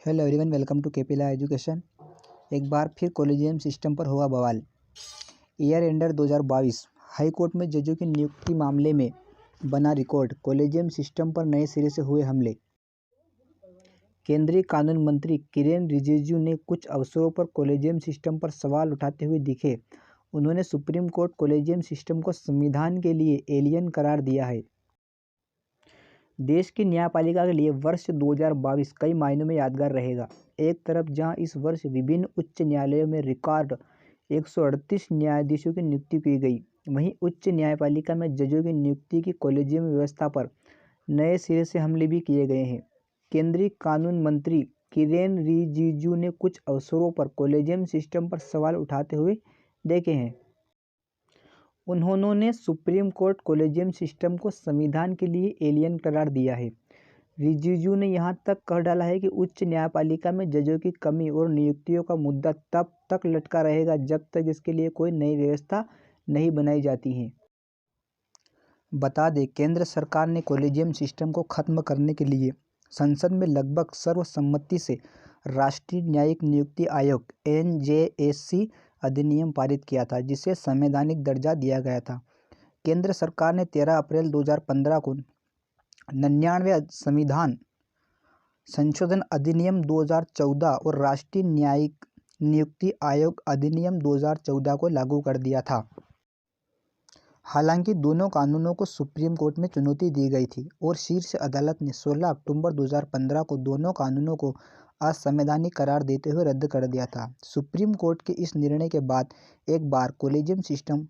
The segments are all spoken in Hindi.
हेलो एवरीवन, वेलकम टू केपीला एजुकेशन। एक बार फिर कॉलेजियम सिस्टम पर हुआ बवाल। ईयर एंडर 2022 हाई कोर्ट में जजों की नियुक्ति मामले में बना रिकॉर्ड। कॉलेजियम सिस्टम पर नए सिरे से हुए हमले। केंद्रीय कानून मंत्री किरेन रिजिजू ने कुछ अवसरों पर कॉलेजियम सिस्टम पर सवाल उठाते हुए दिखे। उन्होंने सुप्रीम कोर्ट कॉलेजियम सिस्टम को संविधान के लिए एलियन करार दिया है। देश की न्यायपालिका के लिए वर्ष 2022 कई मायनों में यादगार रहेगा। एक तरफ जहां इस वर्ष विभिन्न उच्च न्यायालयों में रिकॉर्ड 138 न्यायाधीशों की नियुक्ति की गई, वहीं उच्च न्यायपालिका में जजों की नियुक्ति की कॉलेजियम व्यवस्था पर नए सिरे से हमले भी किए गए हैं। केंद्रीय कानून मंत्री किरेन रिजिजू ने कुछ अवसरों पर कॉलेजियम सिस्टम पर सवाल उठाते हुए देखे हैं। उन्होंने सुप्रीम कोर्ट कॉलेजियम सिस्टम को संविधान के लिए एलियन करार दिया है। रिजिजू ने यहां तक कह डाला है कि उच्च न्यायपालिका में जजों की कमी और नियुक्तियों का मुद्दा तब तक लटका रहेगा जब तक इसके लिए कोई नई व्यवस्था नहीं बनाई जाती है। बता दें, केंद्र सरकार ने कॉलेजियम सिस्टम को खत्म करने के लिए संसद में लगभग सर्वसम्मति से राष्ट्रीय न्यायिक नियुक्ति आयोग NJSC अधिनियम पारित किया था, जिसे संवैधानिक दर्जा दिया गया था। केंद्र सरकार ने 13 अप्रैल 2015 को 99वें संविधान संशोधन अधिनियम 2014 और राष्ट्रीय न्यायिक नियुक्ति आयोग अधिनियम 2014 को लागू कर दिया था। हालांकि दोनों कानूनों को सुप्रीम कोर्ट में चुनौती दी गई थी और शीर्ष अदालत ने 16 अक्टूबर 2015 को दोनों कानूनों को असंवैधानिक करार देते हुए रद्द कर दिया था। सुप्रीम कोर्ट के इस निर्णय के बाद एक बार कॉलेजियम सिस्टम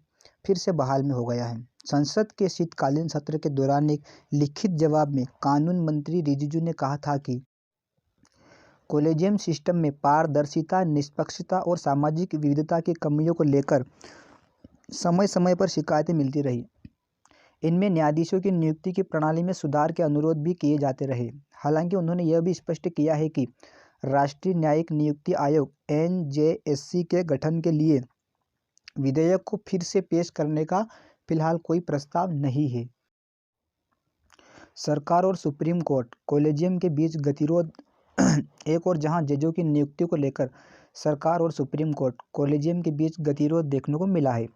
फिर से बहाल में हो गया है। संसद के शीतकालीन सत्र के दौरान एक लिखित जवाब में कानून मंत्री रिजिजू ने कहा था कि कॉलेजियम सिस्टम में पारदर्शिता, निष्पक्षता और सामाजिक विविधता की कमियों को लेकर समय समय पर शिकायतें मिलती रही। इनमें न्यायाधीशों की नियुक्ति की प्रणाली में सुधार के अनुरोध भी किए जाते रहे। हालांकि उन्होंने यह भी स्पष्ट किया है कि राष्ट्रीय न्यायिक नियुक्ति आयोग NJSC के गठन के लिए विधेयक को फिर से पेश करने का फिलहाल कोई प्रस्ताव नहीं है। सरकार और सुप्रीम कोर्ट कॉलेजियम के बीच गतिरोध। एक और जहां जजों की नियुक्ति को लेकर सरकार और सुप्रीम कोर्ट कॉलेजियम के बीच गतिरोध देखने को मिला है,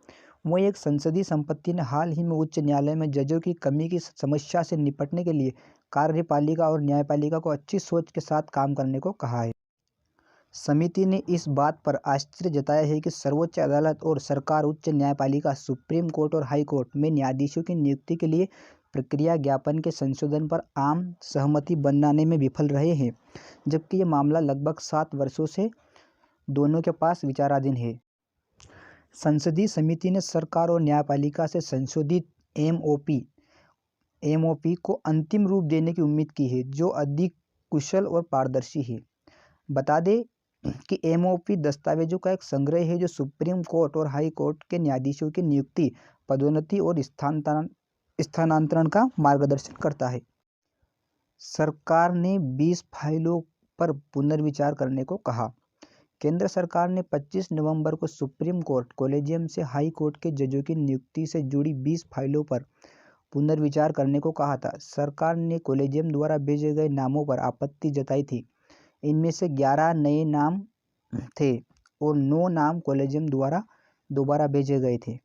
वहीं एक संसदीय संपत्ति ने हाल ही में उच्च न्यायालय में जजों की कमी की समस्या से निपटने के लिए कार्यपालिका और न्यायपालिका को अच्छी सोच के साथ काम करने को कहा है। समिति ने इस बात पर आश्चर्य जताया है कि सर्वोच्च अदालत और सरकार उच्च न्यायपालिका, सुप्रीम कोर्ट और हाई कोर्ट में न्यायाधीशों की नियुक्ति के लिए प्रक्रिया ज्ञापन के संशोधन पर आम सहमति बनाने में विफल रहे हैं, जबकि यह मामला लगभग 7 वर्षों से दोनों के पास विचाराधीन है। संसदीय समिति ने सरकार और न्यायपालिका से संशोधित MOP को अंतिम रूप देने की उम्मीद की है, जो अधिक कुशल और पारदर्शी है। बता दें कि MOP दस्तावेजों का एक संग्रह है जो सुप्रीम कोर्ट और हाई कोर्ट के न्यायाधीशों की नियुक्ति, पदोन्नति और स्थानांतरण का मार्गदर्शन करता है। सरकार ने 20 फाइलों पर पुनर्विचार करने को कहा। केंद्र सरकार ने 25 नवंबर को सुप्रीम कोर्ट कॉलेजियम से हाई कोर्ट के जजों की नियुक्ति से जुड़ी 20 फाइलों पर पुनर्विचार करने को कहा था। सरकार ने कॉलेजियम द्वारा भेजे गए नामों पर आपत्ति जताई थी। इनमें से 11 नए नाम थे और 9 नाम कॉलेजियम द्वारा दोबारा भेजे गए थे।